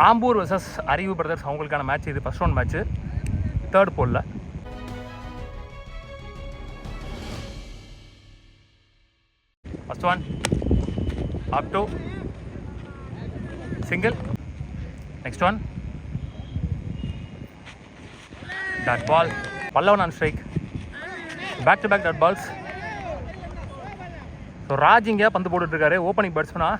Ambur vs Arivu brothers அவங்களுக்கான match இது. First round match, third போலில். First one up to single. Next one dot ball. Pallavan on strike. Back to back dot balls. So Raj இங்கே பந்து போட்டுட்ருக்காரு. Opening பேட்ஸ்மனா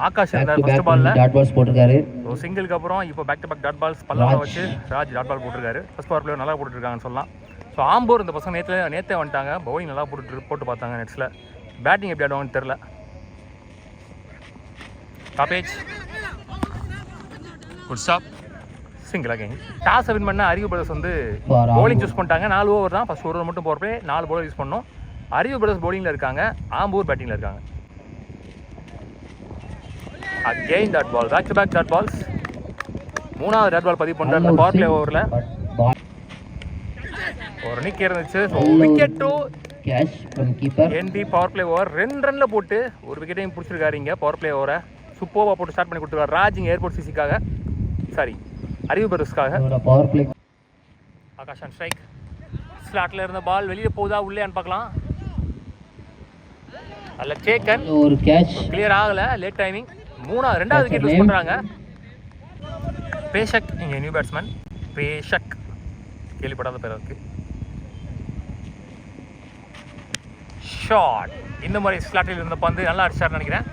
ஆகாஷ் இருந்தார் first பால்ல. டாட் பால்ஸ் போட்டுருக்காரு. ஸோ சிங்கிளுக்கு அப்புறம் இப்போ back to back dot balls பல்லவனை வச்சு ராஜ் டாட் பால் போட்டிருக்காரு. ஃபர்ஸ்ட் பவர் பிளேயர் நல்லா போட்டுருக்காங்கன்னு சொல்லலாம். ஸோ ஆம்பூர் இந்த பசங்க நேற்றே வந்துட்டாங்க. பவுலிங் நல்லா போட்டு பார்த்தாங்க. நெட்ஸில் பேட்டிங் எப்படி ஆடுவாங்கன்னு தெரில. டாப்பேஜ் குட் ஸ்டாப். Single again. டாஸை வின் பண்ண அறிவு பிரதர்ஸ் வந்து பவுலிங் சூஸ் பண்ணிட்டாங்க. 4 ஓவர் தான். ஃபர்ஸ்ட் ஓவர் மட்டும் போகிறப்பே 4 பவுலர் யூஸ் பண்ணோம். அறிவு பிரதர்ஸ் பவுலிங்கில் இருக்காங்க, ஆம்பூர் பேட்டிங்கில் இருக்காங்க. Again dot ball. Back to back dot balls. 3வது டாட் பால் பதிவு பண்ணுற பவர் பிளே ஓவரில் ஒரு நிக் இருந்துச்சு. So wicket to catch from keeper. என்டி பவர் பிளே ஓவர் 2 ரன்ல போட்டு ஒரு விக்கெட்டையும் பிடிச்சிருக்காரு. இங்கே பவர் பிளே ஓவரை சூப்பராக போட்டு ஸ்டார்ட் பண்ணி கொடுத்துருக்காரு ராஜ் இங்கே ஏர்போர்ட் சிசிக்காக, சாரி அறிவு பிரதர்ஸ்க்காக. Power play. Akash on strike. ஸ்லாட்டில் இருந்த பால் வெளியே போகுதா உள்ளேன்னு பார்க்கலாம். அதில் டேக்கன். ஒரு கேட்ச் கிளியர் ஆகலை. Late timing. 2வது விக்கெட் யூஸ் பண்ணுறாங்க. பேஷக் இங்கே நியூ பேட்ஸ்மேன். பேஷக் கேள்விப்படாத பேர் இருக்கு. ஷாட். இந்த மாதிரி ஸ்லாட்டில் இருந்த பந்து நல்லா அடிச்சார்னு நினைக்கிறேன்.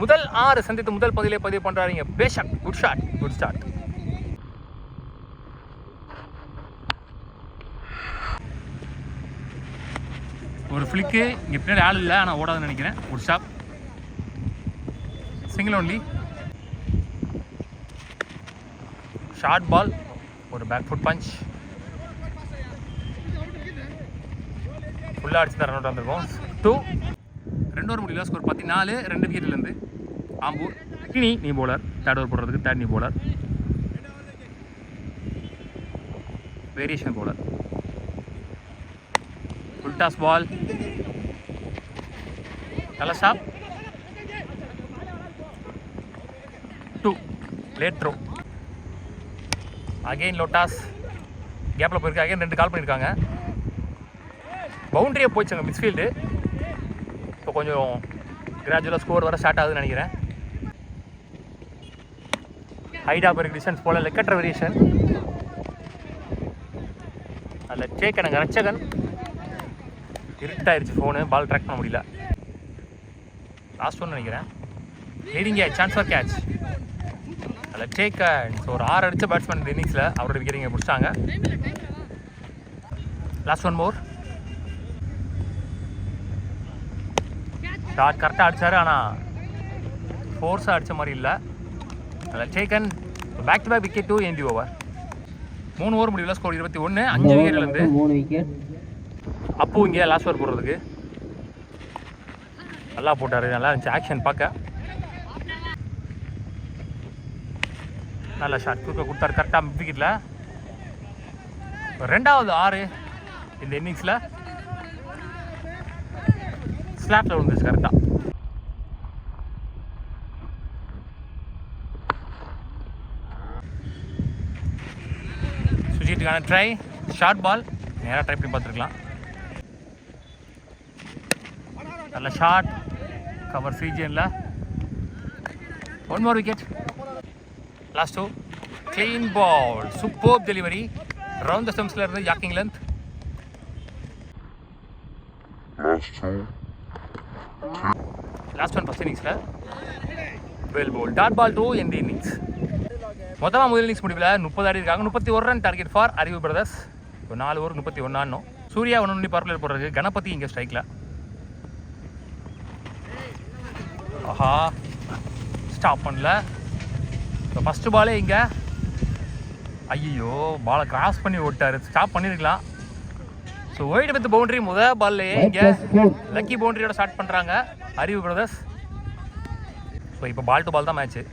முதல் 6 சந்தித்து முதல் பதிலே பதிவு பண்ணுறாரு இங்கே பேஷக். Good shot, good start. ஒரு ஃப்ளிக்கு இங்கே பின்னாடி ஆள் இல்லை, ஆனால் ஓடாதுன்னு நினைக்கிறேன். Good stop. Single only. Short ball. ஒரு பேக் ஃபுட் பஞ்ச். ஃபுல்லாக அடிச்சு தான் ரன் அவுட் வந்திருக்கோம். 2 ஓவர் முடியல. ஸ்கோர் 14. 2 விக்கெட்லேருந்து ஆம்பூர். நீ போலர். தேர்ட் ஓவர் போடுறதுக்கு தேர்ட் நீ bowler. Variation bowler. Full toss ball. நல்ல ஸ்டாப். 2 late throw. அகெயின் லோட்டாஸ். கேப்பில் போயிருக்கு. அகைன் 2 கால் பண்ணியிருக்காங்க. பவுண்டரியை போயிடுச்சாங்க மிட்ஃபீல்டு. இப்போ கொஞ்சம் கிராஜுவலாக ஸ்கோர் வர ஸ்டார்ட் ஆகுதுன்னு நினைக்கிறேன். ஹைடாக போயிருக்கு டிஸ்டன்ஸ் போல். லெக்கற்ற வேரியேஷன். அதில் டேக்கனுங்க ரச்சகன். இருட்டாயிருச்சு ஃபோனு. பால் ட்ராக் பண்ண முடியல. லாஸ்ட் ஒன்று நினைக்கிறேன். Leading chance for catch. அதில் டேக்கன். ஸோ ஒரு 6 அடித்த பேட்ஸ்மேன் இன்னிங்ஸில் அவரோட விக்கெட் இங்கே பிடிச்சாங்க. Last one more. ஷாட் கரெக்டாக அடித்தார், ஆனால் ஃபோர்ஸாக அடித்த மாதிரி இல்லை. அதில் taken. Back to back wicket to என்டி ஓவர். 3 ஓவர் முடியல. ஸ்கோர் 21. 5 விக்கெட்லேருந்து 3 விக்கெட். அப்போ இங்கே லாஸ்ட் ஓவர் போடுறதுக்கு நல்லா போட்டார். நல்லா இருந்துச்சு ஆக்ஷன் பார்க்க. நல்ல ஷாட் தூக்க கொடுத்தாரு கரெக்டாக மிட் விக்கெட்டில். 2வது 6 இந்த இன்னிங்ஸில் ஸ்லாப்பில் விழுந்துச்சு கரெக்டாக. சுஜித்துக்கான ட்ரை. Short ball. நேராக ட்ரை பண்ணி பார்த்துருக்கலாம். நல்ல ஷாட். கவர் ரீஜியனில். 1 more wicket. Last 2. Clean ball. Super delivery. Round the ஸ்டம்ப்ஸில் இருந்து yorking length. Last one first இன்னிங்ஸில் வெல் போல். டாட் பால் டு எந்த இன்னிங்ஸ். மொத்தமாக முதல் இன்னிங்ஸ் முடிவில் 30 ஆடி இருக்காங்க. 31 run target for Arivu brothers. இப்போ 4 ஓவர் 31 ஆடணும். சூர்யா 1 பவர் பிளேயர் போடுறது. கணபதி இங்கே ஸ்ட்ரைக்கில். ஆஹா ஸ்டாப் பண்ணல. இப்போ ஃபஸ்ட்டு பாலே இங்கே ஐயோ பாலை கிராஸ் பண்ணி ஓட்டார். ஸ்டாப் பண்ணியிருக்கலாம். ஸோ ஒயிட் வித் பவுண்டரி முதல் பால்லையே இங்கே லக்கி பவுண்டரியோட ஸ்டார்ட் பண்ணுறாங்க அறிவு பிரதர்ஸ். ஸோ இப்போ பால் டு பால் தான் match.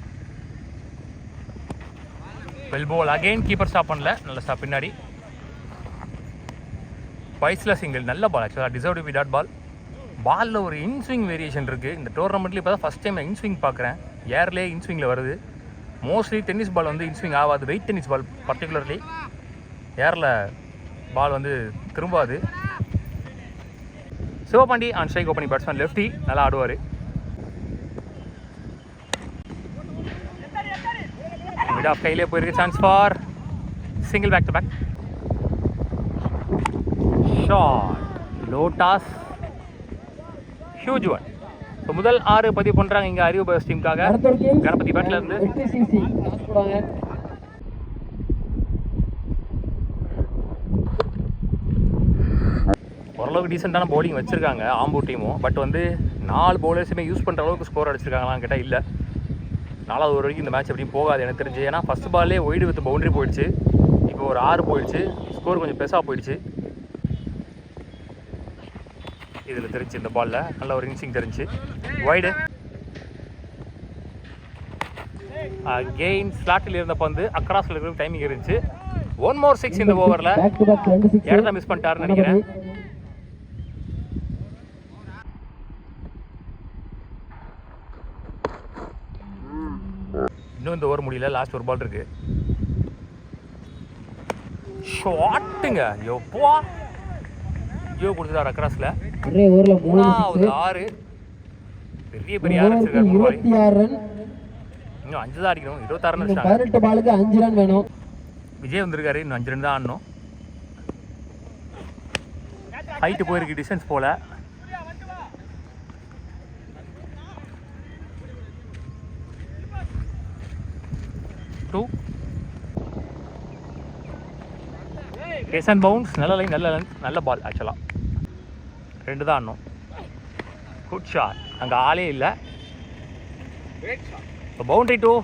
Well ball. Again keeper stop பண்ணல. நல்ல ஸ்டாப் பின்னாடி. வைஸில் சிங்கிள். நல்ல பால். ஆக்சுவலாக deserve to be dot ball. பாலில் ஒரு இன்ஸ்விங் வேரியேஷன் இருக்குது. இந்த டோர்னமெண்ட்லேயும் இப்போ தான் ஃபஸ்ட் டைம் இன்ஸ்விங் பார்க்குறேன். ஏர்லேயே இன்ஸ்விங்கில் வருது. மோஸ்ட்லி டென்னிஸ் பால் வந்து இன்ஸ்விங் ஆகாது, வெயிட் டென்னிஸ் பால் பர்டிகுலர்லி ஏரில் பால் வந்து திரும்பாது. Sivapandi on strike opening batsman, lefty, நல்லா ஆடுவார். மிட் ஆஃப் கையிலே போயிருக்கு, chance for single back to back shot. லோட்டாஸ் ஹியூஜ் ஒன். ஸோ முதல் 6 பதிவு பண்ணுறாங்க இங்கே அறிவு பஸ் டீமுக்காக. கணபதி பேட்டில் இருந்து ஓரளவுக்கு டீசெண்டான பவுலிங் வச்சுருக்காங்க ஆம்பூர் டீமும். பட் வந்து 4 பவுலர்ஸுமே யூஸ் பண்ணுற அளவுக்கு ஸ்கோர் அடிச்சிருக்காங்களான்னு கேட்டால் இல்லை. 4வது ஓவர் வரைக்கும் இந்த மேட்ச் எப்படியும் போகாது எனக்கு தெரிஞ்சு. ஏன்னா ஃபஸ்ட் பால்லே ஒய்டு வித் பவுண்டரி போயிடுச்சு, இப்போ ஒரு 6 போயிடுச்சு, ஸ்கோர் கொஞ்சம் பெருசாக போயிடுச்சு. இதில் தெரிஞ்சு இந்த பாலில் நல்ல ஒரு இன்சிங் தெரிஞ்சு வைடு. கெயின் ஸ்லாட்டில் இருந்த பந்து அக்ராஸில் இருக்கிற டைமிங் இருந்துச்சு. 1 more 6 இந்த ஓவரில். இடத்த மிஸ் பண்ணிட்டாருன்னு நினைக்கிறேன். இன்னும் இந்த ஓவர் முடியல, லாஸ்ட் ஒரு பால் இருக்கு. ஷாட்டுங்க எப்போ ஜியோ கொடுத்துட்டார் அக்ராஸில். ஒரே ஓவர்ல 6 பெரிய பெரிய 26 ரன். இன்னும் 5 தான் அடிக்கணும், 26 ரன் அடிச்சாங்க. 18 பாலுக்கு 5 ரன் வேணும். விஜய் வந்திருக்காரு, இன்னும் 5 ரன் தான் ஆடணும். ஹைட்டு போயிருக்கு, டிஸ்டன்ஸ் போல. டூ கேஸ் அண்ட் பவுன்ஸ். நல்ல லைன், நல்ல லென்த், நல்ல பால். ஆக்சுவலாக 2 தான் ஆடணும். Good shot. அங்கே ஆளே இல்லை. Boundary 2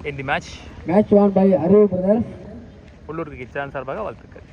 in the match. Match won by Arivu Brothers. உள்ளூர் கிச்சன் சார்பாக வாழ்த்துக்கள்.